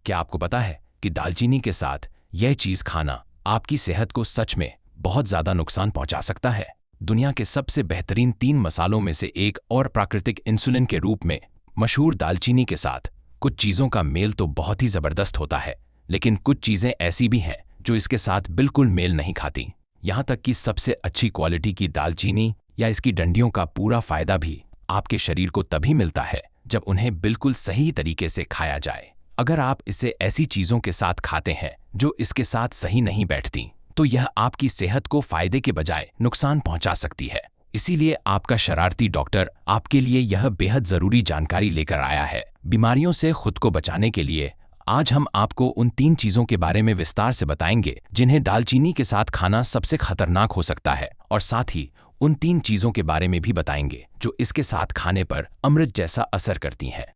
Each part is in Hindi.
क्या आपको पता है कि दालचीनी के साथ यह चीज खाना आपकी सेहत को सच में बहुत ज्यादा नुकसान पहुंचा सकता है? दुनिया के सबसे बेहतरीन 3 मसालों में से एक और प्राकृतिक इंसुलिन के रूप में मशहूर दालचीनी के साथ कुछ चीजों का मेल तो बहुत ही जबरदस्त होता है, लेकिन कुछ चीजें ऐसी भी हैं जो इसके साथ बिल्कुल मेल नहीं खाती। यहां तक कि सबसे अच्छी क्वालिटी की दालचीनी या इसकी डंडियों का पूरा फायदा भी आपके शरीर को तभी मिलता है जब उन्हें बिल्कुल सही तरीके से खाया जाए। अगर आप इसे ऐसी चीजों के साथ खाते हैं जो इसके साथ सही नहीं बैठती, तो यह आपकी सेहत को फायदे के बजाय नुकसान पहुंचा सकती है। इसीलिए आपका शरारती डॉक्टर आपके लिए यह बेहद जरूरी जानकारी लेकर आया है। बीमारियों से खुद को बचाने के लिए आज हम आपको उन 3 चीजों के बारे में विस्तार से बताएंगे जिन्हें दालचीनी के साथ खाना सबसे खतरनाक हो सकता है, और साथ ही उन 3 चीजों के बारे में भी बताएंगे जो इसके साथ खाने पर अमृत जैसा असर करती हैं।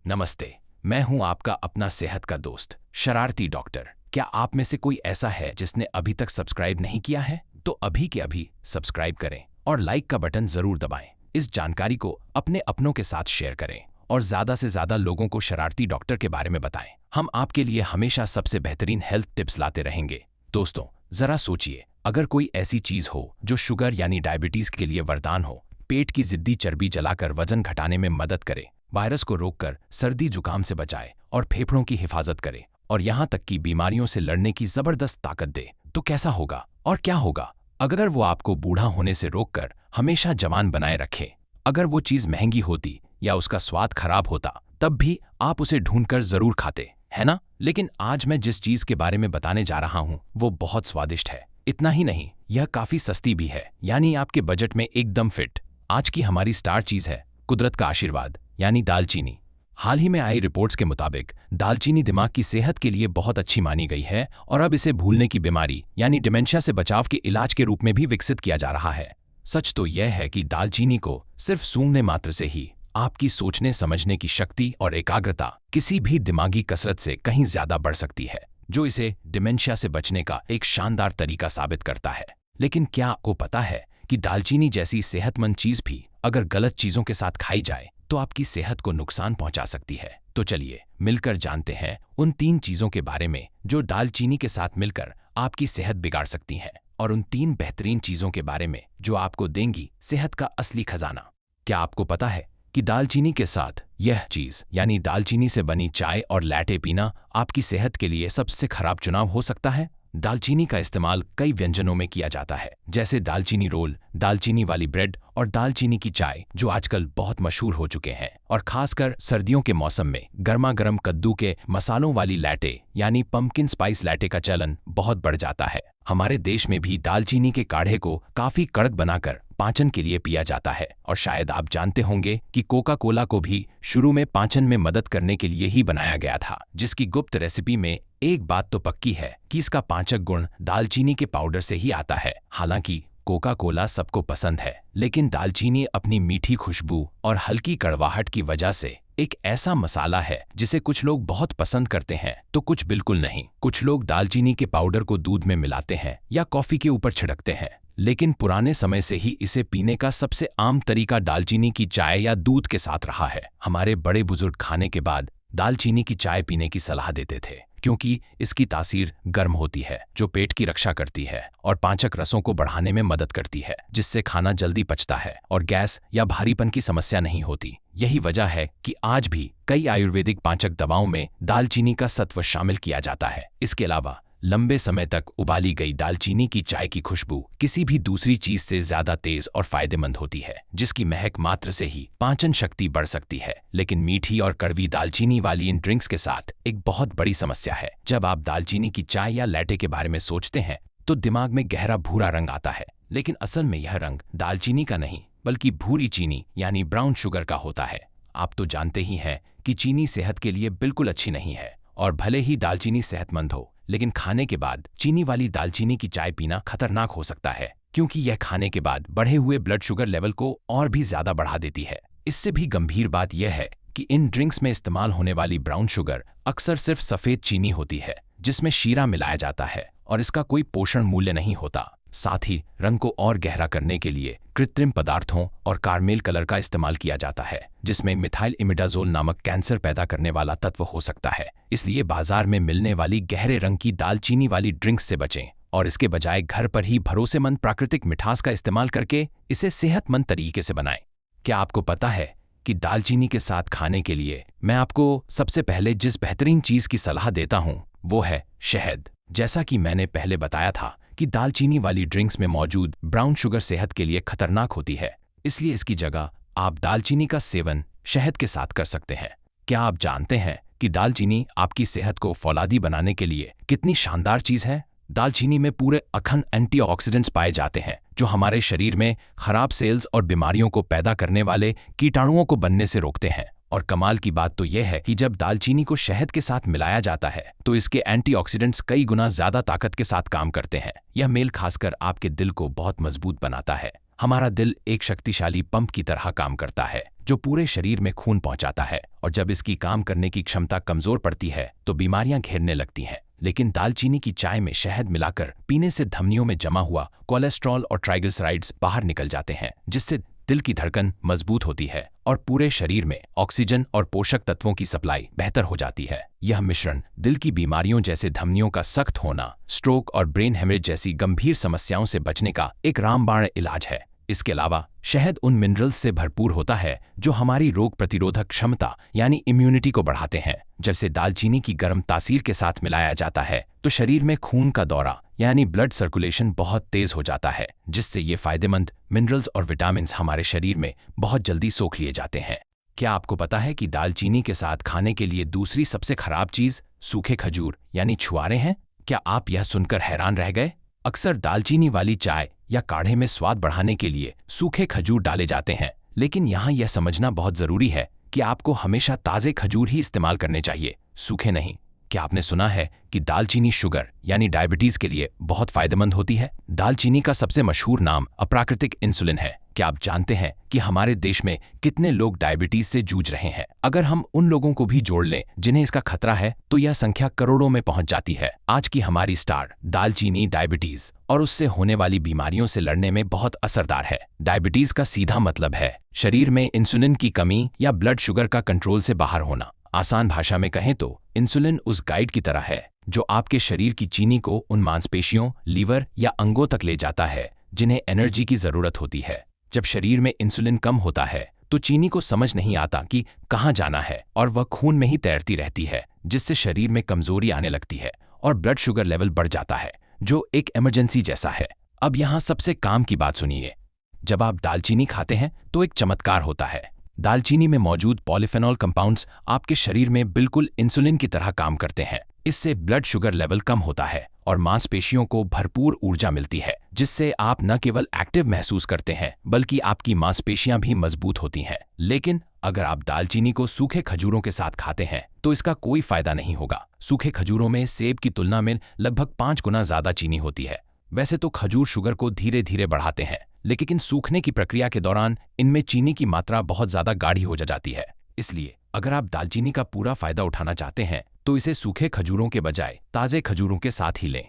नमस्ते, मैं हूं आपका अपना सेहत का दोस्त शरारती डॉक्टर। क्या आप में से कोई ऐसा है जिसने अभी तक सब्सक्राइब नहीं किया है? तो अभी के अभी सब्सक्राइब करें और लाइक का बटन जरूर दबाएं। इस जानकारी को अपने अपनों के साथ शेयर करें और ज्यादा से ज्यादा लोगों को शरारती डॉक्टर के बारे में बताएं। हम आपके लिए हमेशा सबसे बेहतरीन हेल्थ टिप्स लाते रहेंगे। दोस्तों, जरा सोचिए, अगर कोई ऐसी चीज हो जो शुगर यानी डायबिटीज के लिए वरदान हो, पेट की जिद्दी चर्बी जलाकर वजन घटाने में मदद करे, वायरस को रोककर सर्दी जुकाम से बचाए और फेफड़ों की हिफाजत करे, और यहां तक कि बीमारियों से लड़ने की जबरदस्त ताकत दे, तो कैसा होगा और क्या होगा अगर वो आपको बूढ़ा होने से रोककर हमेशा जवान बनाए रखे? अगर वो चीज महंगी होती या उसका स्वाद खराब होता, तब भी आप उसे ढूंढकर जरूर खाते, है ना? लेकिन आज मैं जिस चीज के बारे में बताने जा रहा हूं वो बहुत स्वादिष्ट है। इतना ही नहीं, यह काफी सस्ती भी है, यानी आपके बजट में एकदम फिट। आज की हमारी स्टार चीज है कुदरत का आशीर्वाद, यानी दालचीनी। हाल ही में आई रिपोर्ट्स के मुताबिक दालचीनी दिमाग की सेहत के लिए बहुत अच्छी मानी गई है और अब इसे भूलने की बीमारी यानी डिमेंशिया से बचाव के इलाज के रूप में भी विकसित किया जा रहा है। सच तो यह है कि दालचीनी को सिर्फ सूंघने मात्र से ही आपकी सोचने समझने की शक्ति और एकाग्रता किसी भी दिमागी कसरत से कहीं ज्यादा बढ़ सकती है, जो इसे डिमेंशिया से बचने का एक शानदार तरीका साबित करता है। लेकिन क्या आपको पता है कि दालचीनी जैसी सेहतमंद चीज भी अगर गलत चीजों के साथ खाई जाए तो आपकी सेहत को नुकसान पहुंचा सकती है? तो चलिए मिलकर जानते हैं उन 3 चीजों के बारे में जो दालचीनी के साथ मिलकर आपकी सेहत बिगाड़ सकती हैं, और उन 3 बेहतरीन चीजों के बारे में जो आपको देंगी सेहत का असली खजाना। क्या आपको पता है कि दालचीनी के साथ यह चीज यानी दालचीनी से बनी चाय और लैटे पीना आपकी सेहत के लिए सबसे खराब चुनाव हो सकता है? दालचीनी का इस्तेमाल कई व्यंजनों में किया जाता है, जैसे दालचीनी रोल, दालचीनी वाली ब्रेड और दालचीनी की चाय, जो आजकल बहुत मशहूर हो चुके हैं। और खासकर सर्दियों के मौसम में गर्मा गर्म कद्दू के मसालों वाली लैटे यानी पंपकिन स्पाइस लैटे का चलन बहुत बढ़ जाता है। हमारे देश में भी दालचीनी के काढ़े को काफी कड़क बनाकर पाचन के लिए पिया जाता है, और शायद आप जानते होंगे कि कोका कोला को भी शुरू में पाचन में मदद करने के लिए ही बनाया गया था, जिसकी गुप्त रेसिपी में एक बात तो पक्की है कि इसका पाचक गुण दालचीनी के पाउडर से ही आता है। हालांकि कोका कोला सबको पसंद है, लेकिन दालचीनी अपनी मीठी खुशबू और हल्की कड़वाहट की वजह से एक ऐसा मसाला है जिसे कुछ लोग बहुत पसंद करते हैं तो कुछ बिल्कुल नहीं। कुछ लोग दालचीनी के पाउडर को दूध में मिलाते हैं या कॉफी के ऊपर छिड़कते हैं, लेकिन पुराने समय से ही इसे पीने का सबसे आम तरीका दालचीनी की चाय या दूध के साथ रहा है। हमारे बड़े बुजुर्ग खाने के बाद दालचीनी की चाय पीने की सलाह देते थे, क्योंकि इसकी तासीर गर्म होती है, जो पेट की रक्षा करती है और पाचक रसों को बढ़ाने में मदद करती है, जिससे खाना जल्दी पचता है और गैस या भारीपन की समस्या नहीं होती। यही वजह है कि आज भी कई आयुर्वेदिक पाचक दवाओं में दालचीनी का सत्व शामिल किया जाता है। इसके अलावा लंबे समय तक उबाली गई दालचीनी की चाय की खुशबू किसी भी दूसरी चीज से ज्यादा तेज और फायदेमंद होती है, जिसकी महक मात्र से ही पाचन शक्ति बढ़ सकती है। लेकिन मीठी और कड़वी दालचीनी वाली इन ड्रिंक्स के साथ एक बहुत बड़ी समस्या है। जब आप दालचीनी की चाय या लैटे के बारे में सोचते हैं तो दिमाग में गहरा भूरा रंग आता है, लेकिन असल में यह रंग दालचीनी का नहीं बल्कि भूरी चीनी यानी ब्राउन शुगर का होता है। आप तो जानते ही हैं कि चीनी सेहत के लिए बिल्कुल अच्छी नहीं है, और भले ही दालचीनी सेहतमंद हो, लेकिन खाने के बाद चीनी वाली दालचीनी की चाय पीना खतरनाक हो सकता है, क्योंकि यह खाने के बाद बढ़े हुए ब्लड शुगर लेवल को और भी ज्यादा बढ़ा देती है। इससे भी गंभीर बात यह है कि इन ड्रिंक्स में इस्तेमाल होने वाली ब्राउन शुगर अक्सर सिर्फ सफेद चीनी होती है, जिसमें शीरा मिलाया जाता है, और इसका कोई पोषण मूल्य नहीं होता। साथ ही रंग को और गहरा करने के लिए कृत्रिम पदार्थों और कारमेल कलर का इस्तेमाल किया जाता है, जिसमें मिथाइल इमिडाजोल नामक कैंसर पैदा करने वाला तत्व हो सकता है। इसलिए बाजार में मिलने वाली गहरे रंग की दालचीनी वाली ड्रिंक्स से बचें और इसके बजाय घर पर ही भरोसेमंद प्राकृतिक मिठास का इस्तेमाल करके इसे सेहतमंद तरीके से बनाएं। क्या आपको पता है कि दालचीनी के साथ खाने के लिए मैं आपको सबसे पहले जिस बेहतरीन चीज की सलाह देता हूं वो है शहद। जैसा कि मैंने पहले बताया था कि दालचीनी वाली ड्रिंक्स में मौजूद ब्राउन शुगर सेहत के लिए खतरनाक होती है, इसलिए इसकी जगह आप दालचीनी का सेवन शहद के साथ कर सकते हैं। क्या आप जानते हैं कि दालचीनी आपकी सेहत को फौलादी बनाने के लिए कितनी शानदार चीज है? दालचीनी में पूरे अखंड एंटीऑक्सीडेंट्स पाए जाते हैं जो हमारे शरीर में खराब सेल्स और बीमारियों को पैदा करने वाले कीटाणुओं को बनने से रोकते हैं। और कमाल की बात तो यह है कि जब दालचीनी को शहद के साथ मिलाया जाता है तो इसके एंटीऑक्सीडेंट्स कई गुना ज्यादा ताकत के साथ काम करते हैं। यह मेल खासकर आपके दिल को बहुत मजबूत बनाता है। हमारा दिल एक शक्तिशाली पंप की तरह काम करता है जो पूरे शरीर में खून पहुंचाता है, और जब इसकी काम करने की क्षमता कमजोर पड़ती है तो बीमारियां घेरने लगती हैं। लेकिन दालचीनी की चाय में शहद मिलाकर पीने से धमनियों में जमा हुआ कोलेस्ट्रॉल और ट्राइग्लिसराइड्स बाहर निकल जाते हैं, जिससे दिल की धड़कन मजबूत होती है और पूरे शरीर में ऑक्सीजन और पोषक तत्वों की सप्लाई बेहतर हो जाती है। यह मिश्रण दिल की बीमारियों जैसे धमनियों का सख्त होना, स्ट्रोक और ब्रेन हेमरेज जैसी गंभीर समस्याओं से बचने का एक रामबाण इलाज है। इसके अलावा शहद उन मिनरल्स से भरपूर होता है जो हमारी रोग प्रतिरोधक क्षमता यानी इम्यूनिटी को बढ़ाते हैं। जैसे दालचीनी की गर्म तासीर के साथ मिलाया जाता है तो शरीर में खून का दौरा यानी ब्लड सर्कुलेशन बहुत तेज हो जाता है, जिससे ये फायदेमंद मिनरल्स और विटामिन्स हमारे शरीर में बहुत जल्दी सोख लिए जाते हैं। क्या आपको पता है कि दालचीनी के साथ खाने के लिए दूसरी सबसे खराब चीज सूखे खजूर यानी छुआरे हैं? क्या आप यह सुनकर हैरान रह गए? अक्सर दालचीनी वाली चाय या काढ़े में स्वाद बढ़ाने के लिए सूखे खजूर डाले जाते हैं, लेकिन यहाँ यह समझना बहुत जरूरी है कि आपको हमेशा ताजे खजूर ही इस्तेमाल करने चाहिए, सूखे नहीं। क्या आपने सुना है कि दालचीनी शुगर यानी डायबिटीज के लिए बहुत फायदेमंद होती है? दालचीनी का सबसे मशहूर नाम अप्राकृतिक इंसुलिन है। क्या आप जानते हैं कि हमारे देश में कितने लोग डायबिटीज से जूझ रहे हैं? अगर हम उन लोगों को भी जोड़ लें जिन्हें इसका खतरा है तो यह संख्या करोड़ों में पहुंच जाती है। आज की हमारी स्टार दालचीनी डायबिटीज और उससे होने वाली बीमारियों से लड़ने में बहुत असरदार है। डायबिटीज का सीधा मतलब है शरीर में इंसुलिन की कमी या ब्लड शुगर का कंट्रोल से बाहर होना। आसान भाषा में कहें तो इंसुलिन उस गाइड की तरह है जो आपके शरीर की चीनी को उन मांसपेशियों, लीवर या अंगों तक ले जाता है जिन्हें एनर्जी की जरूरत होती है। जब शरीर में इंसुलिन कम होता है तो चीनी को समझ नहीं आता कि कहाँ जाना है और वह खून में ही तैरती रहती है, जिससे शरीर में कमजोरी आने लगती है और ब्लड शुगर लेवल बढ़ जाता है, जो एक इमरजेंसी जैसा है। अब यहाँ सबसे काम की बात सुनिए। जब आप दालचीनी खाते हैं तो एक चमत्कार होता है। दालचीनी में मौजूद पॉलीफेनॉल कंपाउंड्स आपके शरीर में बिल्कुल इंसुलिन की तरह काम करते हैं। इससे ब्लड शुगर लेवल कम होता है और मांसपेशियों को भरपूर ऊर्जा मिलती है, जिससे आप न केवल एक्टिव महसूस करते हैं बल्कि आपकी मांसपेशियां भी मजबूत होती हैं। लेकिन अगर आप दालचीनी को सूखे खजूरों के साथ खाते हैं तो इसका कोई फायदा नहीं होगा। सूखे खजूरों में सेब की तुलना में लगभग 5 गुना ज्यादा चीनी होती है। वैसे तो खजूर शुगर को धीरे धीरे बढ़ाते हैं, लेकिन सूखने की प्रक्रिया के दौरान इनमें चीनी की मात्रा बहुत ज्यादा गाढ़ी हो जाती है। इसलिए अगर आप दालचीनी का पूरा फायदा उठाना चाहते हैं तो इसे सूखे खजूरों के बजाय ताजे खजूरों के साथ ही लें।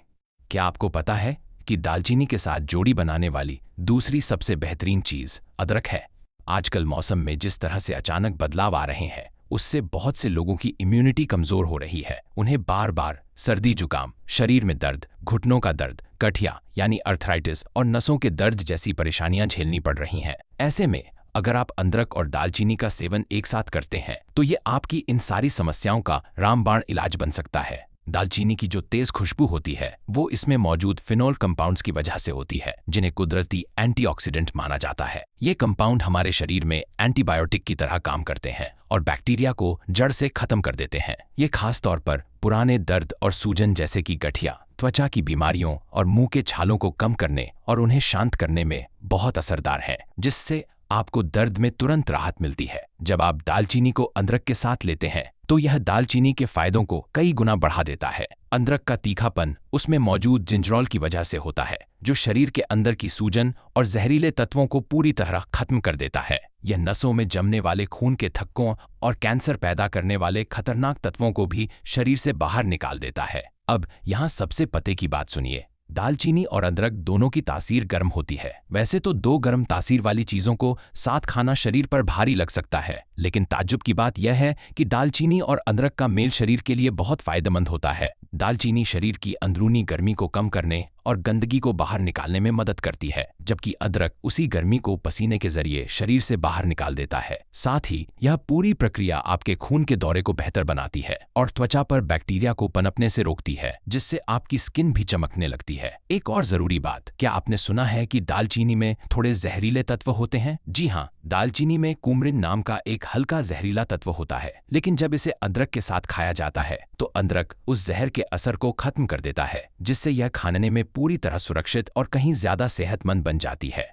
क्या आपको पता है कि दालचीनी के साथ जोड़ी बनाने वाली दूसरी सबसे बेहतरीन चीज अदरक है? आजकल मौसम में जिस तरह से अचानक बदलाव आ रहे हैं उससे बहुत से लोगों की इम्यूनिटी कमजोर हो रही है। उन्हें बार बार सर्दी, जुकाम, शरीर में दर्द, घुटनों का दर्द, गठिया यानी अर्थराइटिस और नसों के दर्द जैसी परेशानियां झेलनी पड़ रही हैं। ऐसे में अगर आप अदरक और दालचीनी का सेवन एक साथ करते हैं तो ये आपकी इन सारी समस्याओं का रामबाण इलाज बन सकता है। दालचीनी की जो तेज खुशबू होती है वो इसमें मौजूद फिनोल कंपाउंड्स की वजह से होती है, जिन्हें कुदरती एंटीऑक्सीडेंट माना जाता है। ये कंपाउंड हमारे शरीर में एंटीबायोटिक की तरह काम करते हैं और बैक्टीरिया को जड़ से खत्म कर देते हैं। ये खास तौर पर पुराने दर्द और सूजन जैसे कि गठिया, त्वचा की बीमारियों और मुंह के छालों को कम करने और उन्हें शांत करने में बहुत असरदार है, जिससे आपको दर्द में तुरंत राहत मिलती है। जब आप दालचीनी को अदरक के साथ लेते हैं तो यह दालचीनी के फायदों को कई गुना बढ़ा देता है। अदरक का तीखापन उसमें मौजूद जिंजरोल की वजह से होता है, जो शरीर के अंदर की सूजन और जहरीले तत्वों को पूरी तरह खत्म कर देता है। यह नसों में जमने वाले खून के थक्कों और कैंसर पैदा करने वाले खतरनाक तत्वों को भी शरीर से बाहर निकाल देता है। अब यहाँ सबसे पते की बात सुनिए। दालचीनी और अदरक दोनों की तासीर गर्म होती है। वैसे तो दो गर्म तासीर वाली चीजों को साथ खाना शरीर पर भारी लग सकता है, लेकिन ताज्जुब की बात यह है कि दालचीनी और अदरक का मेल शरीर के लिए बहुत फायदेमंद होता है। दालचीनी शरीर की अंदरूनी गर्मी को कम करने और गंदगी को बाहर निकालने में मदद करती है, जबकि अदरक उसी गर्मी को पसीने के जरिए शरीर से बाहर निकाल देता है। साथ ही यह पूरी प्रक्रिया आपके खून के दौरे को बेहतर बनाती है और त्वचा पर बैक्टीरिया को पनपने से रोकती है, जिससे आपकी स्किन भी चमकने लगती है। एक और जरूरी बात, क्या आपने सुना है कि दालचीनी में थोड़े जहरीले तत्व होते हैं? जी हाँ, दालचीनी में कुमरिन नाम का एक हल्का जहरीला तत्व होता है, लेकिन जब इसे अदरक के साथ खाया जाता है तो अदरक उस जहर के असर को खत्म कर देता है, जिससे यह खाने में पूरी तरह सुरक्षित और कहीं ज्यादा सेहतमंद बन जाती है।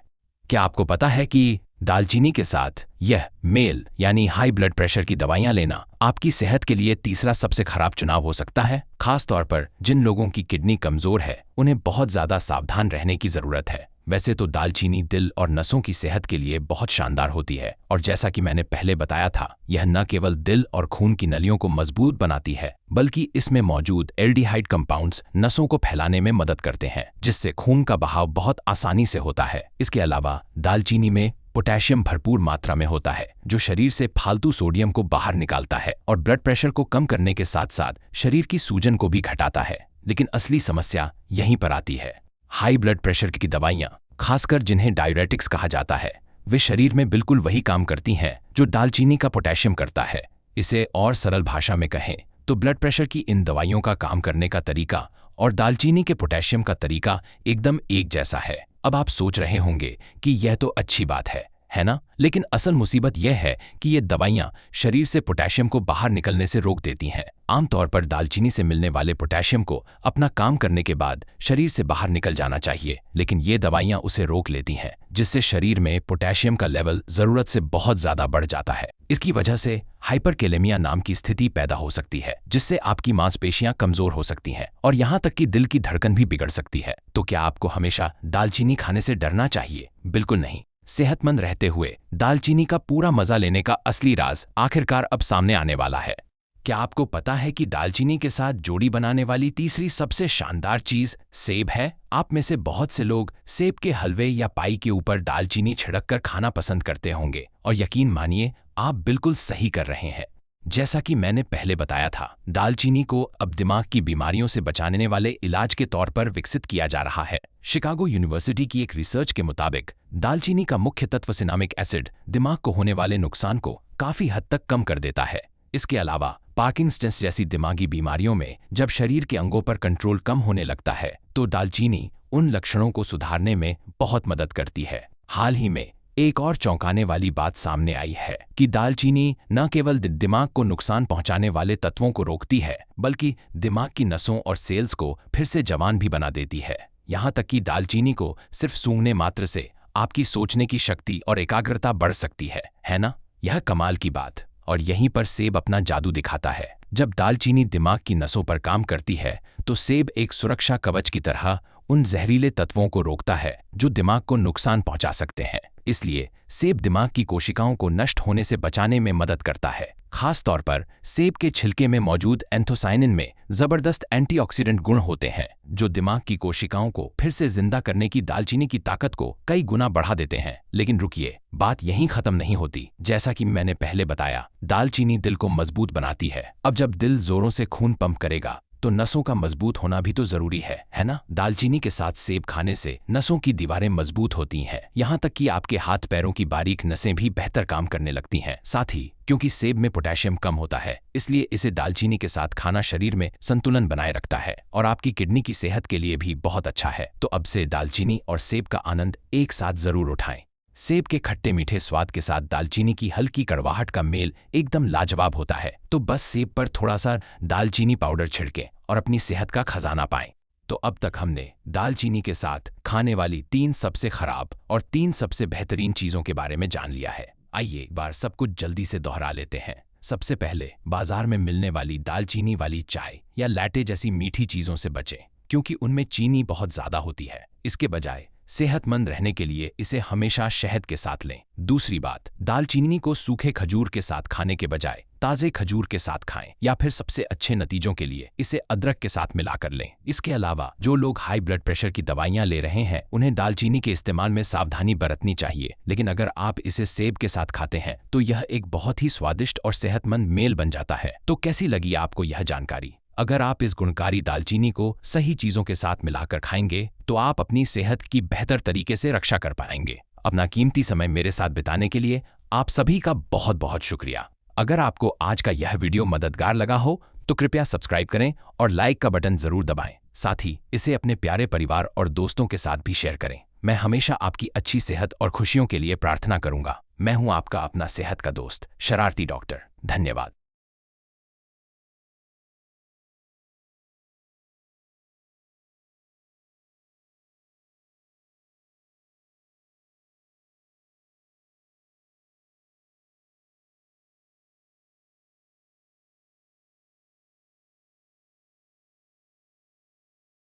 क्या आपको पता है कि दालचीनी के साथ यह मेल यानी हाई ब्लड प्रेशर की दवाइयां लेना आपकी सेहत के लिए तीसरा सबसे खराब चुनाव हो सकता है? खास तौर पर जिन लोगों की किडनी कमजोर है, उन्हें बहुत ज्यादा सावधान रहने की जरूरत है। वैसे तो दालचीनी दिल और नसों की सेहत के लिए बहुत शानदार होती है, और जैसा कि मैंने पहले बताया था, यह न केवल दिल और खून की नलियों को मजबूत बनाती है, बल्कि इसमें मौजूद एल्डिहाइड कंपाउंड्स नसों को फैलाने में मदद करते हैं, जिससे खून का बहाव बहुत आसानी से होता है। इसके अलावा दालचीनी में पोटेशियम भरपूर मात्रा में होता है, जो शरीर से फालतू सोडियम को बाहर निकालता है और ब्लड प्रेशर को कम करने के साथ साथ शरीर की सूजन को भी घटाता है। लेकिन असली समस्या यहीं पर आती है। हाई ब्लड प्रेशर की दवाइयां, खासकर जिन्हें डायरेटिक्स कहा जाता है, वे शरीर में बिल्कुल वही काम करती हैं जो दालचीनी का पोटेशियम करता है। इसे और सरल भाषा में कहें तो ब्लड प्रेशर की इन दवाइयों का काम करने का तरीका और दालचीनी के पोटेशियम का तरीका एकदम एक जैसा है। अब आप सोच रहे होंगे कि यह तो अच्छी बात है ना? लेकिन असल मुसीबत यह है कि ये दवाइयां शरीर से पोटेशियम को बाहर निकलने से रोक देती हैं। आमतौर पर दालचीनी से मिलने वाले पोटेशियम को अपना काम करने के बाद शरीर से बाहर निकल जाना चाहिए, लेकिन ये दवाइयां उसे रोक लेती हैं, जिससे शरीर में पोटेशियम का लेवल जरूरत से बहुत ज्यादा बढ़ जाता है। इसकी वजह से हाइपरकेलेमिया नाम की स्थिति पैदा हो सकती है, जिससे आपकी मांसपेशियां कमजोर हो सकती हैं और यहाँ तक कि दिल की धड़कन भी बिगड़ सकती है। तो क्या आपको हमेशा दालचीनी खाने से डरना चाहिए? बिल्कुल नहीं। सेहतमंद रहते हुए दालचीनी का पूरा मजा लेने का असली राज आखिरकार अब सामने आने वाला है। क्या आपको पता है कि दालचीनी के साथ जोड़ी बनाने वाली तीसरी सबसे शानदार चीज सेब है? आप में से बहुत से लोग सेब के हलवे या पाई के ऊपर दालचीनी छिड़ककर खाना पसंद करते होंगे, और यकीन मानिए आप बिल्कुल सही कर रहे हैं। जैसा कि मैंने पहले बताया था, दालचीनी को अब दिमाग की बीमारियों से बचाने वाले इलाज के तौर पर विकसित किया जा रहा है। शिकागो यूनिवर्सिटी की एक रिसर्च के मुताबिक दालचीनी का मुख्य तत्व सिनामिक एसिड दिमाग को होने वाले नुकसान को काफी हद तक कम कर देता है। इसके अलावा पार्किंसंस जैसी दिमागी बीमारियों में जब शरीर के अंगों पर कंट्रोल कम होने लगता है, तो दालचीनी उन लक्षणों को सुधारने में बहुत मदद करती है। हाल ही में एक और चौंकाने वाली बात सामने आई है कि दालचीनी न केवल दिमाग को नुकसान पहुंचाने वाले तत्वों को रोकती है, बल्कि दिमाग की नसों और सेल्स को फिर से जवान भी बना देती है। यहाँ तक कि दालचीनी को सिर्फ सूंघने मात्र से आपकी सोचने की शक्ति और एकाग्रता बढ़ सकती है ना? यह कमाल की बात। और यहीं पर सेब अपना जादू दिखाता है। जब दालचीनी दिमाग की नसों पर काम करती है, तो सेब एक सुरक्षा कवच की तरह उन जहरीले तत्वों को रोकता है जो दिमाग को नुकसान पहुंचा सकते हैं। इसलिए सेब दिमाग की कोशिकाओं को नष्ट होने से बचाने में मदद करता है। खास तौर पर सेब के छिलके में मौजूद एंथोसायनिन में जबरदस्त एंटीऑक्सीडेंट गुण होते हैं, जो दिमाग की कोशिकाओं को फिर से जिंदा करने की दालचीनी की ताकत को कई गुना बढ़ा देते हैं। लेकिन रुकिए, बात यहीं खत्म नहीं होती। जैसा कि मैंने पहले बताया, दालचीनी दिल को मजबूत बनाती है। अब जब दिल जोरों से खून पंप करेगा, तो नसों का मजबूत होना भी तो जरूरी है ना? दालचीनी के साथ सेब खाने से नसों की दीवारें मजबूत होती हैं, यहाँ तक कि आपके हाथ पैरों की बारीक नसें भी बेहतर काम करने लगती हैं। साथ ही क्योंकि सेब में पोटेशियम कम होता है, इसलिए इसे दालचीनी के साथ खाना शरीर में संतुलन बनाए रखता है और आपकी किडनी की सेहत के लिए भी बहुत अच्छा है। तो अब से दालचीनी और सेब का आनंद एक साथ जरूर उठाएं। सेब के खट्टे मीठे स्वाद के साथ दालचीनी की हल्की कड़वाहट का मेल एकदम लाजवाब होता है। तो बस सेब पर थोड़ा सा दालचीनी पाउडर छिड़कें और अपनी सेहत का खजाना पाएं। तो अब तक हमने दालचीनी के साथ खाने वाली 3 सबसे खराब और 3 सबसे बेहतरीन चीजों के बारे में जान लिया है। आइए एक बार सब कुछ जल्दी से दोहरा लेते हैं। सबसे पहले, बाजार में मिलने वाली दालचीनी वाली चाय या लैटे जैसी मीठी चीजों से बचें, क्योंकि उनमें चीनी बहुत ज्यादा होती है। इसके बजाय सेहतमंद रहने के लिए इसे हमेशा शहद के साथ लें। दूसरी बात, दालचीनी को सूखे खजूर के साथ खाने के बजाय ताजे खजूर के साथ खाएं या फिर सबसे अच्छे नतीजों के लिए इसे अदरक के साथ मिलाकर लें। इसके अलावा जो लोग हाई ब्लड प्रेशर की दवाइयां ले रहे हैं उन्हें दालचीनी के इस्तेमाल में सावधानी बरतनी चाहिए, लेकिन अगर आप इसे सेब के साथ खाते हैं तो यह एक बहुत ही स्वादिष्ट और सेहतमंद मेल बन जाता है। तो कैसी लगी आपको यह जानकारी? अगर आप इस गुणकारी दालचीनी को सही चीजों के साथ मिलाकर खाएंगे तो आप अपनी सेहत की बेहतर तरीके से रक्षा कर पाएंगे। अपना कीमती समय मेरे साथ बिताने के लिए आप सभी का बहुत बहुत शुक्रिया। अगर आपको आज का यह वीडियो मददगार लगा हो तो कृपया सब्सक्राइब करें और लाइक का बटन जरूर दबाएं। साथ ही इसे अपने प्यारे परिवार और दोस्तों के साथ भी शेयर करें। मैं हमेशा आपकी अच्छी सेहत और खुशियों के लिए प्रार्थना करूंगा। मैं हूं आपका अपना सेहत का दोस्त शरारती डॉक्टर। धन्यवाद।